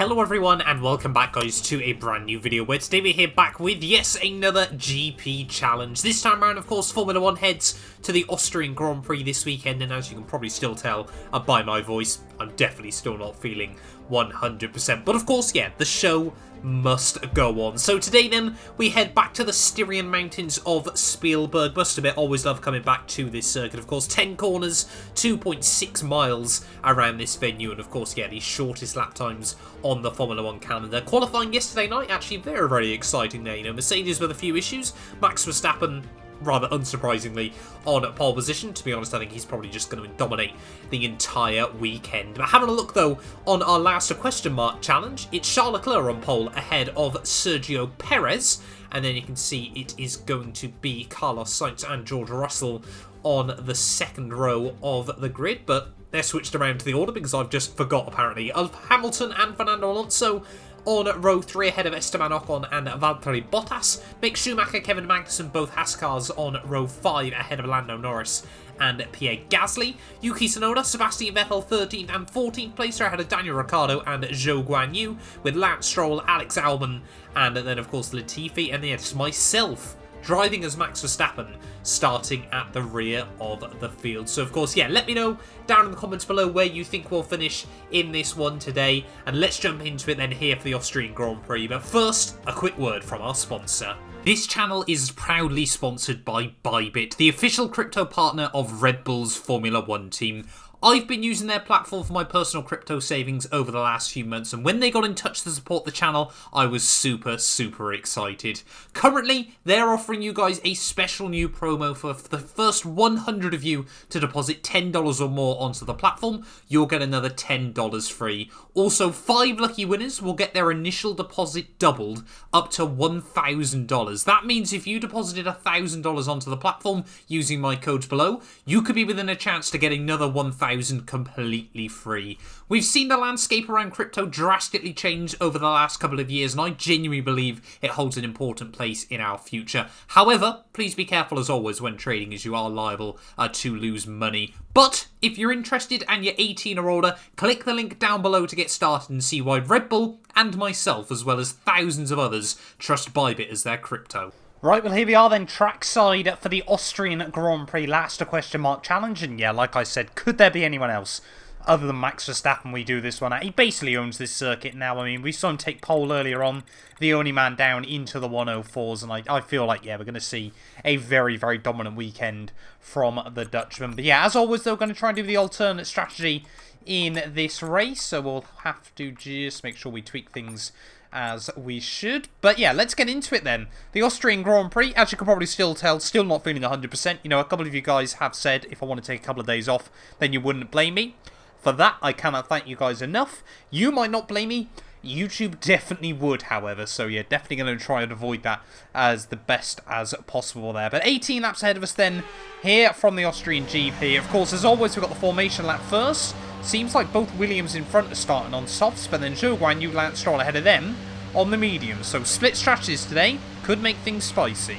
Hello everyone and welcome back guys to a brand new video where today we're here back with yes another GP challenge. This time around of course Formula 1 heads to the Austrian Grand Prix this weekend, and as you can probably still tell by my voice, I'm definitely still not feeling 100%. But of course, yeah, the show must go on. So today then, we head back to the Styrian Mountains of Spielberg. Must admit, always love coming back to this circuit. Of course, 10 corners, 2.6 miles around this venue, and of course, yeah, the shortest lap times on the Formula 1 calendar. Qualifying yesterday night, actually very, very exciting there. You know, Mercedes with a few issues. Max Verstappen, rather unsurprisingly, on pole position. To be honest, I think he's probably just going to dominate the entire weekend. But having a look, though, on our last question mark challenge, it's Charles Leclerc on pole ahead of Sergio Perez. And then you can see it is going to be Carlos Sainz and George Russell on the second row of the grid. But they're switched around to the order because I've just forgot, apparently, of Hamilton and Fernando Alonso on row 3 ahead of Esteban Ocon and Valtteri Bottas. Mick Schumacher, Kevin Magnussen, both Haas cars on row 5 ahead of Lando Norris and Pierre Gasly. Yuki Tsunoda, Sebastian Vettel 13th and 14th placer ahead of Daniel Ricciardo and Zhou Guanyu, with Lance Stroll, Alex Albon, and then of course Latifi, and yes, myself driving as Max Verstappen, starting at the rear of the field. So of course, yeah, let me know down in the comments below where you think we'll finish in this one today, and let's jump into it then here for the Austrian Grand Prix. But first, a quick word from our sponsor. This channel is proudly sponsored by Bybit, the official crypto partner of Red Bull's Formula 1 team. I've been using their platform for my personal crypto savings over the last few months, and when they got in touch to support the channel, I was super excited. Currently, they're offering you guys a special new promo for the first 100 of you to deposit $10 or more onto the platform. You'll get another $10 free. Also, 5 lucky winners will get their initial deposit doubled up to $1,000. That means if you deposited $1,000 onto the platform using my codes below, you could be within a chance to get another $1,000 completely free. We've seen the landscape around crypto drastically change over the last couple of years, and I genuinely believe it holds an important place in our future. However, please be careful as always when trading, as you are liable to lose money. But if you're interested and you're 18 or older, click the link down below to get started and see why Red Bull and myself, as well as thousands of others, trust Bybit as their crypto. Right, well here we are then, trackside for the Austrian Grand Prix last question mark challenge, and yeah, like I said, could there be anyone else other than Max Verstappen we do this one at? He basically owns this circuit now. I mean, we saw him take pole earlier on, the only man down into the 104s, and I feel like, yeah, we're going to see a very dominant weekend from the Dutchman. But yeah, as always, though, going to try and do the alternate strategy in this race, so we'll have to just make sure we tweak things as we should. But yeah, let's get into it then. The Austrian Grand Prix, as you can probably still tell, still not feeling 100%. You know, a couple of you guys have said if I want to take a couple of days off, then you wouldn't blame me. For that, I cannot thank you guys enough. You might not blame me. YouTube definitely would, however. So yeah, definitely going to try and avoid that as the best as possible there. But 18 laps ahead of us then, here from the Austrian GP. Of course, as always, we've got the formation lap first. Seems like both Williams in front are starting on softs, but then Zhou Guanyu, Lance Stroll ahead of them on the mediums. So split strategies today could make things spicy.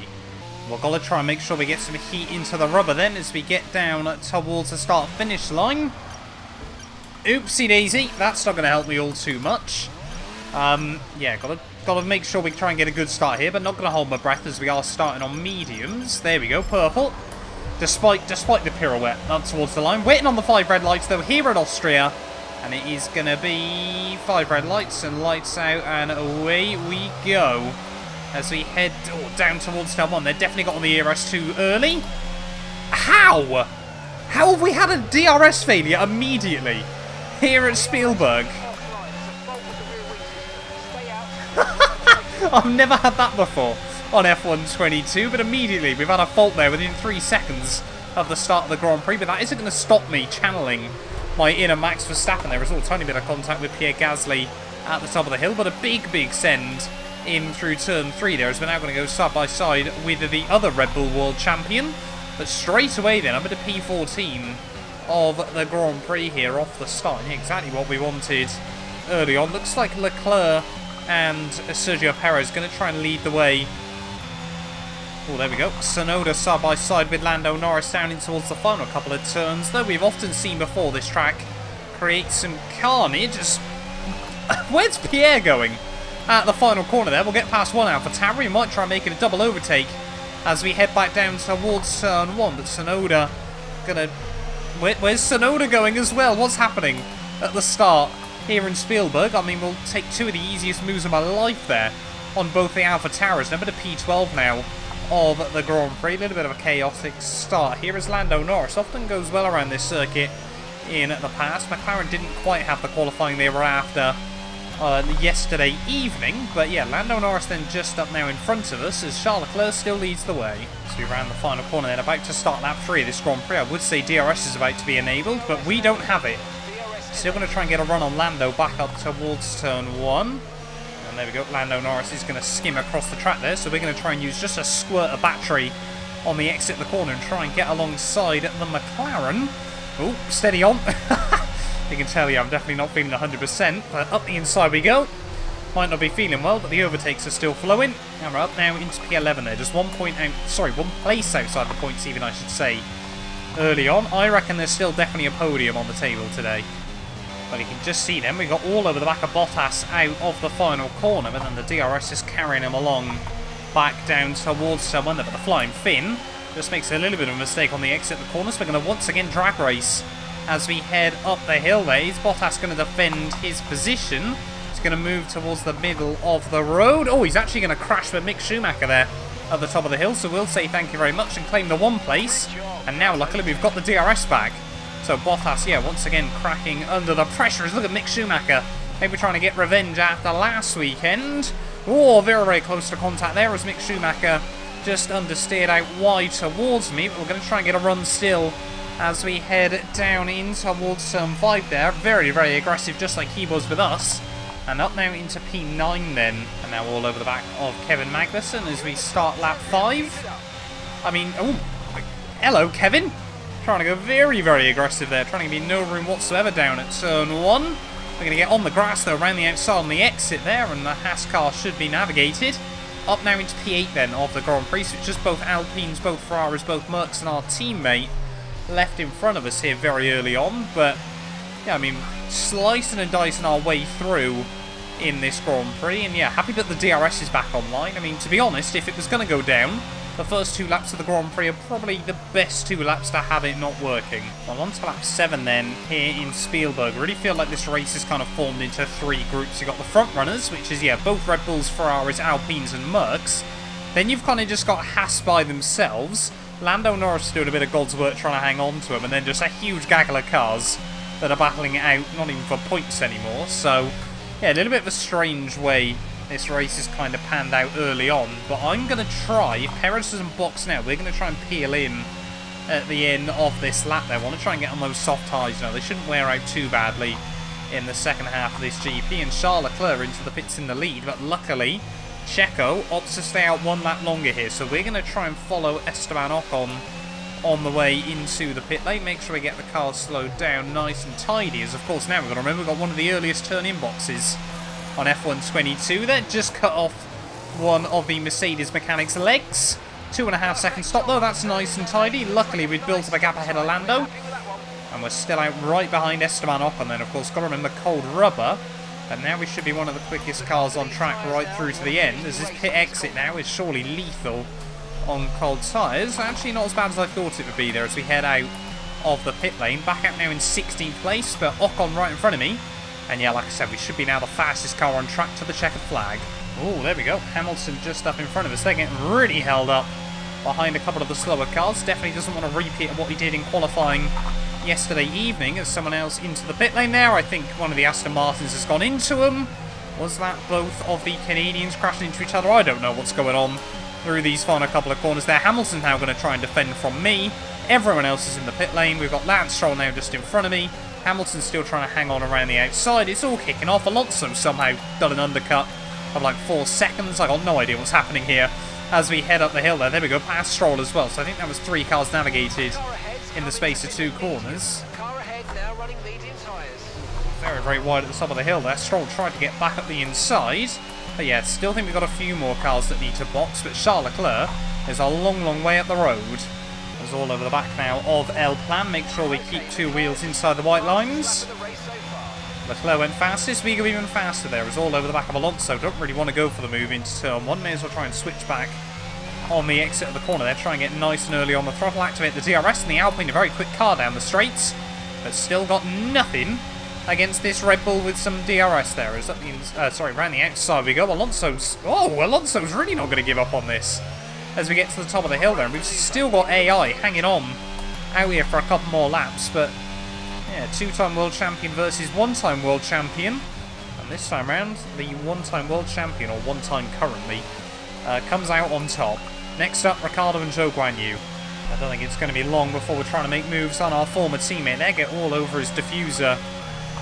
We're going to try and make sure we get some heat into the rubber then as we get down towards the start-finish line. Oopsie daisy, that's not going to help me all too much. Yeah, got to make sure we try and get a good start here, but not going to hold my breath as we are starting on mediums. There we go, purple. Despite the pirouette up towards the line. Waiting on the 5 red lights though here at Austria. And it is going to be 5 red lights and lights out, and away we go. As we head down towards turn 1. They've definitely got on the ERS too early. How? How have we had a DRS failure immediately here at Spielberg? I've never had that before on F1 22, but immediately we've had a fault there within 3 seconds of the start of the Grand Prix, but that isn't going to stop me channeling my inner Max Verstappen. There was a tiny bit of contact with Pierre Gasly at the top of the hill, but a big send in through turn 3 there, as we're now going to go side by side with the other Red Bull World Champion. But straight away then, I'm at a P14 of the Grand Prix here off the start. Exactly what we wanted early on. Looks like Leclerc and Sergio Perez going to try and lead the way. Oh, there we go. Tsunoda side by side with Lando Norris down in towards the final couple of turns. Though we've often seen before this track create some carnage. Where's Pierre going? At the final corner there, we'll get past one AlphaTauri. We might try and make it a double overtake as we head back down towards turn 1. But Tsunoda gonna... Where's Tsunoda going as well? What's happening at the start here in Spielberg? I mean, we'll take two of the easiest moves of my life there on both the AlphaTauris. Number to P12 now of the Grand Prix. A little bit of a chaotic start here as Lando Norris often goes well around this circuit in the past. McLaren didn't quite have the qualifying they were after yesterday evening, but yeah, Lando Norris then just up now in front of us as Charles Leclerc still leads the way. So we round the final corner then, about to start lap 3 of this Grand Prix. I would say DRS is about to be enabled, but we don't have it. Still going to try and get a run on Lando back up towards turn 1. And there we go, Lando Norris is going to skim across the track there, so we're going to try and use just a squirt of battery on the exit of the corner and try and get alongside the McLaren. Oh, steady on. You can tell, yeah, I'm definitely not feeling 100%, but up the inside we go. Might not be feeling well, but the overtakes are still flowing. And we're up now into P11 there, just 1 point out, sorry, 1 place outside the points even, I should say, early on. I reckon there's still definitely a podium on the table today. But you can just see them, we got all over the back of Bottas out of the final corner, but then the DRS is carrying him along back down towards someone. But the Flying Finn just makes a little bit of a mistake on the exit of the corner, so we're going to once again drag race as we head up the hill there. Is Bottas going to defend his position? He's going to move towards the middle of the road. Oh, he's actually going to crash with Mick Schumacher there at the top of the hill, so we'll say thank you very much and claim the 1 place. And now, luckily, we've got the DRS back. So Bottas, yeah, once again cracking under the pressure. Look at Mick Schumacher, maybe trying to get revenge after last weekend. Oh, very, very close to contact there as Mick Schumacher just understeered out wide towards me. But we're going to try and get a run still as we head down in towards turn 5 there. Very, very aggressive, just like he was with us. And up now into P9 then. And now all over the back of Kevin Magnussen as we start lap 5. I mean, oh, hello, Kevin. Trying to go very, very aggressive there. Trying to be no room whatsoever down at turn 1. We're going to get on the grass though, around the outside on the exit there. And the Haas car should be navigated. Up now into P8 then of the Grand Prix. So it's just both Alpines, both Ferraris, both Mercs and our teammate left in front of us here very early on. But yeah, I mean, slicing and dicing our way through in this Grand Prix. And yeah, happy that the DRS is back online. I mean, to be honest, if it was going to go down, the first 2 laps of the Grand Prix are probably the best 2 laps to have it not working. Well, on to lap 7 then, here in Spielberg. I really feel like this race is kind of formed into 3 groups. You've got the front runners, which is, yeah, both Red Bulls, Ferraris, Alpines and Mercs. Then you've kind of just got Haas by themselves. Lando Norris doing a bit of God's work trying to hang on to him. And then just a huge gaggle of cars that are battling it out, not even for points anymore. So, yeah, a little bit of a strange way this race is kind of panned out early on, but I'm going to try, if Perez doesn't box now, we're going to try and peel in at the end of this lap there. I want to try and get on those soft tyres, you know, they shouldn't wear out too badly in the second half of this GP, and Charles Leclerc into the pits in the lead, but luckily, Checo opts to stay out 1 lap longer here, so we're going to try and follow Esteban Ocon on the way into the pit lane, make sure we get the cars slowed down nice and tidy, as of course now we've got to remember we've got one of the earliest turn-in boxes on F122 there, just cut off one of the Mercedes mechanics' legs. 2.5 second stop though, that's nice and tidy. Luckily we've built up a gap ahead of Lando. And we're still out right behind Esteban Ocon then, of course, got to remember cold rubber. And now we should be one of the quickest cars on track right through to the end, as this pit exit now is surely lethal on cold tyres. Actually not as bad as I thought it would be there as we head out of the pit lane. Back out now in 16th place, but Ocon right in front of me. And yeah, like I said, we should be now the fastest car on track to the checkered flag. Oh, there we go. Hamilton just up in front of us. They're getting really held up behind a couple of the slower cars. Definitely doesn't want to repeat what he did in qualifying yesterday evening as someone else into the pit lane there. I think one of the Aston Martins has gone into him. Was that both of the Canadians crashing into each other? I don't know what's going on through these final couple of corners there. Hamilton's now going to try and defend from me. Everyone else is in the pit lane. We've got Lance Stroll now just in front of me. Hamilton's still trying to hang on around the outside. It's all kicking off. Alonso somehow done an undercut of like 4 seconds. I got no idea what's happening here as we head up the hill there. There we go, past Stroll as well. So I think that was 3 cars navigated in the space of 2 corners. Very, very wide at the top of the hill there. Stroll tried to get back up the inside. But yeah, still think we've got a few more cars that need to box. But Charles Leclerc is a long, long way up the road. It's all over the back now of El Plan. Make sure we keep 2 wheels inside the white lines. Leclerc went fastest, we go even faster there. It's all over the back of Alonso. Don't really want to go for the move into turn 1. May as well try and switch back on the exit of the corner there. Try and get nice and early on the throttle. Activate the DRS, and the Alpine, a very quick car down the straights. But still got nothing against this Red Bull with some DRS there. As that means, around the outside we go. Alonso's really not going to give up on this. As we get to the top of the hill there, and we've still got AI hanging on out here for a couple more laps, but yeah, 2-time world champion versus 1-time world champion. And this time round, the 1-time world champion, or 1-time currently, comes out on top. Next up, Ricciardo and Zhou Guanyu. I don't think it's going to be long before we're trying to make moves on our former teammate there. Get all over his diffuser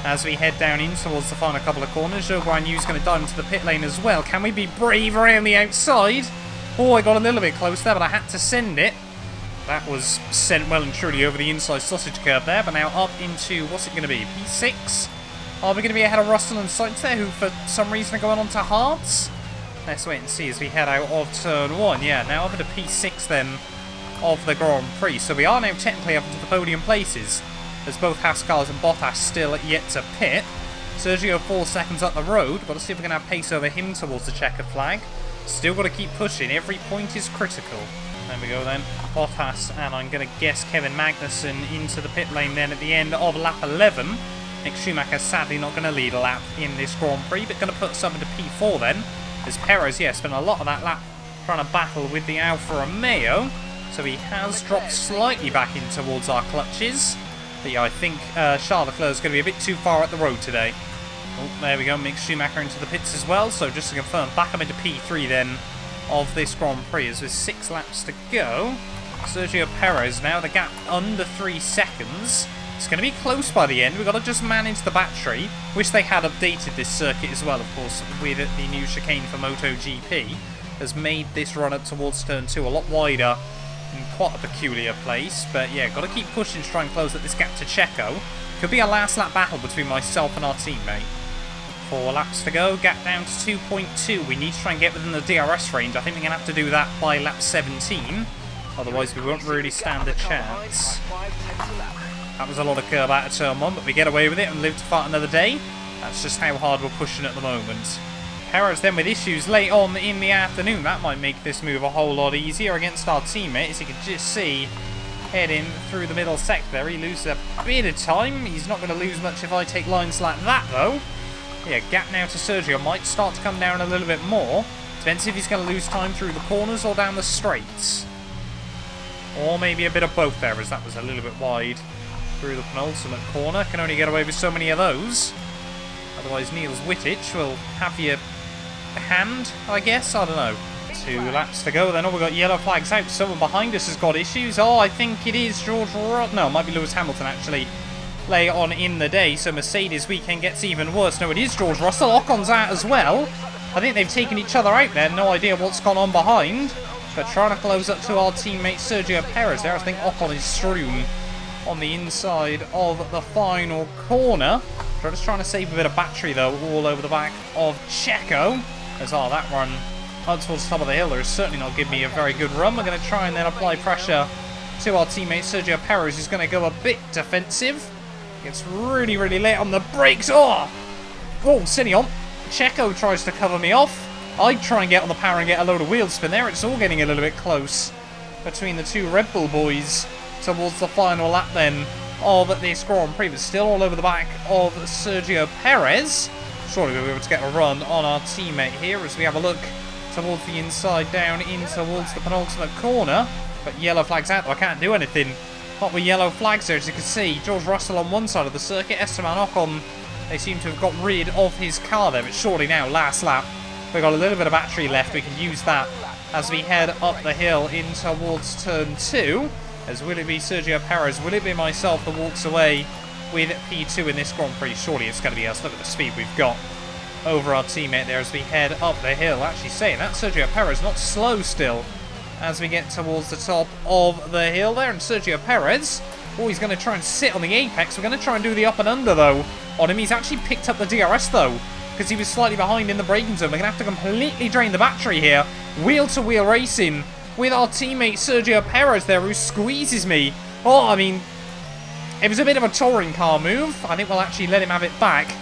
as we head down in towards the final couple of corners. Zhou Guanyu's going to dive into the pit lane as well. Can we be brave around the outside? Oh, I got a little bit close there, but I had to send it. That was sent well and truly over the inside sausage curve there, but now up into, what's it going to be, P6? Are we going to be ahead of Russell and Sainz there, who for some reason are going on to hards? Let's wait and see as we head out of turn 1. Yeah, now up into P6 then of the Grand Prix. So we are now technically up into the podium places, as both Haskars and Bottas still yet to pit. Sergio 4 seconds up the road. Got to see if we can have pace over him towards the checkered flag. Still got to keep pushing. Every point is critical. There we go then. Bottas and I'm going to guess Kevin Magnussen into the pit lane then at the end of lap 11. Mick Schumacher sadly not going to lead a lap in this Grand Prix, but going to put us up into P4 then. As Perez, yeah, spent a lot of that lap trying to battle with the Alfa Romeo. So he has dropped slightly back in towards our clutches. But yeah, I think Charles Leclerc is going to be a bit too far up the road today. Oh, there we go. Mick Schumacher into the pits as well. So just to confirm, back up into P3 then of this Grand Prix as with 6 laps to go. Sergio Perez now, the gap under 3 seconds. It's going to be close by the end. We've got to just manage the battery. Wish they had updated this circuit as well, of course, with the new chicane for MotoGP. Has made this run up towards turn 2 a lot wider in quite a peculiar place. But yeah, got to keep pushing to try and close up this gap to Checo. Could be a last lap battle between myself and our teammate. 4 laps to go, gap down to 2.2. We need to try and get within the DRS range. I think we're going to have to do that by lap 17. Otherwise, we won't really stand a chance. That was a lot of curb out of turn 1, but we get away with it and live to fight another day. That's just how hard we're pushing at the moment. Perez then with issues late on in the afternoon. That might make this move a whole lot easier against our teammate. As you can just see, heading through the middle sector there, he loses a bit of time. He's not going to lose much if I take lines like that, though. Yeah, gap now to Sergio might start to come down a little bit more. Depends if he's going to lose time through the corners or down the straights. Or maybe a bit of both there, as that was a little bit wide through the penultimate corner. Can only get away with so many of those. Otherwise, Niels Wittich will have your hand, I guess. I don't know. 2 laps to go then. Oh, we've got yellow flags out. Someone behind us has got issues. Oh, I think it is George Russell. No, it might be Lewis Hamilton, actually. Lay on in the day, so Mercedes weekend gets even worse. No, it is George Russell. Ocon's out as well. I think they've taken each other out there. No idea what's gone on behind. But trying to close up to our teammate Sergio Perez there. I think Ocon is strewn on the inside of the final corner. We're just trying to save a bit of battery though, all over the back of Checo. As that run up towards the top of the hill there is certainly not giving me a very good run. We're going to try and then apply pressure to our teammate Sergio Perez, who's going to go a bit defensive. Gets really, really late on the brakes. Oh, silly on. Checo tries to cover me off. I try and get on the power and get a load of wheel spin there. It's all getting a little bit close between the 2 Red Bull boys towards the final lap then of this Grand Prix. But still all over the back of Sergio Perez. Surely we'll be able to get a run on our teammate here as we have a look towards the inside, down in towards the penultimate corner. But yellow flags out, though I can't do anything. Not with yellow flags there, as you can see. George Russell on one side of the circuit, Esteban Ocon, they seem to have got rid of his car there. But surely now, last lap, we've got a little bit of battery left. We can use that as we head up the hill in towards turn 2. As will it be Sergio Perez? Will it be myself that walks away with P2 in this Grand Prix? Surely it's going to be us. Look at the speed we've got over our teammate there as we head up the hill. Actually saying that, Sergio Perez not slow still as we get towards the top of the hill there. And Sergio Perez, oh, he's going to try and sit on the apex. We're going to try and do the up and under, though, on him. He's actually picked up the DRS, though, because he was slightly behind in the braking zone. We're going to have to completely drain the battery here. Wheel-to-wheel racing with our teammate Sergio Perez there, who squeezes me. Oh, I mean, it was a bit of a touring car move. I think we'll actually let him have it back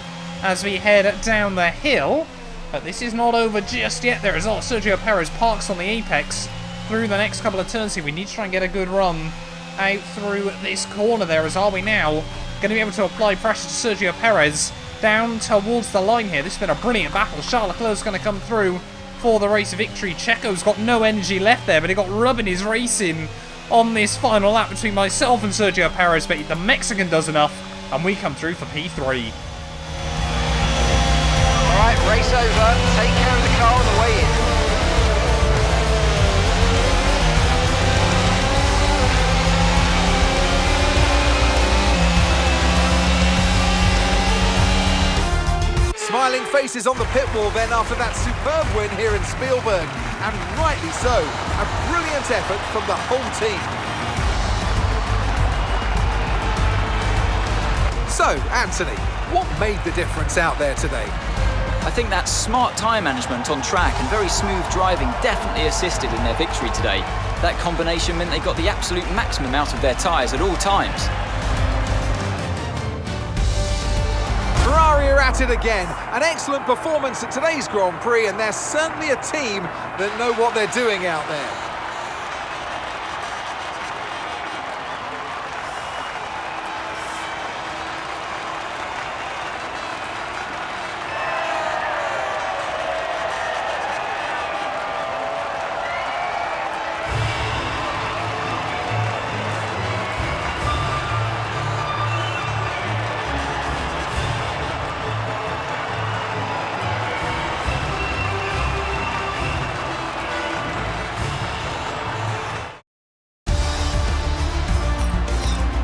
as we head down the hill. But this is not over just yet. The result, Sergio Perez parks on the apex through the next couple of turns here. We need to try and get a good run out through this corner there, as are we now going to be able to apply pressure to Sergio Perez down towards the line here. This has been a brilliant battle. Charles Leclerc's going to come through for the race victory. Checo's got no energy left there, but he got rubbing his racing on this final lap between myself and Sergio Perez, but the Mexican does enough, and we come through for P3. Alright, race over. Take care of the car on the way in. Smiling faces on the pit wall then after that superb win here in Spielberg. And rightly so, a brilliant effort from the whole team. So, Anthony, what made the difference out there today? I think that smart tyre management on track and very smooth driving definitely assisted in their victory today. That combination meant they got the absolute maximum out of their tyres at all times. Ferrari are at it again. An excellent performance at today's Grand Prix, and they're certainly a team that know what they're doing out there.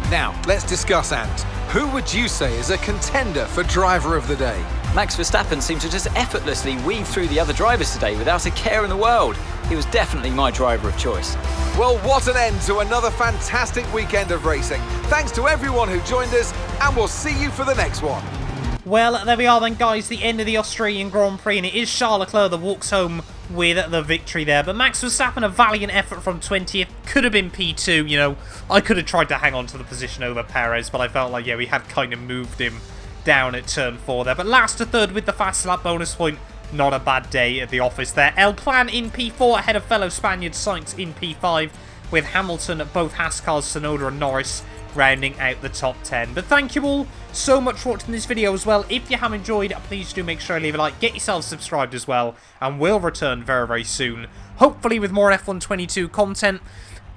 Now, let's discuss, Ant. Who would you say is a contender for driver of the day? Max Verstappen seemed to just effortlessly weave through the other drivers today without a care in the world. He was definitely my driver of choice. Well, what an end to another fantastic weekend of racing. Thanks to everyone who joined us, and we'll see you for the next one. Well, there we are then, guys, the end of the Australian Grand Prix, and it is Charles Leclerc that walks home with the victory there. But Max Verstappen, a valiant effort from 20th, could have been P2, you know. I could have tried to hang on to the position over Perez, but I felt like, yeah, we had kind of moved him down at turn 4 there. But last to third with the fast lap bonus point, not a bad day at the office there. El Plan in P4 ahead of fellow Spaniard Sainz in P5, with Hamilton, both Haskars, Tsunoda and Norris rounding out the top 10. But thank you all so much for watching this video as well. If you have enjoyed, please do make sure to leave a like, get yourself subscribed as well, and we'll return very, very soon, hopefully with more F1 22 content.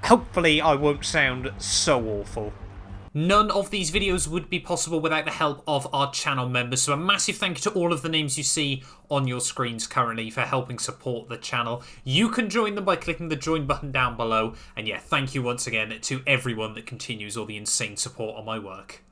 Hopefully I won't sound so awful. None of these videos would be possible without the help of our channel members, so a massive thank you to all of the names you see on your screens currently for helping support the channel. You can join them by clicking the join button down below, and yeah, thank you once again to everyone that continues all the insane support on my work.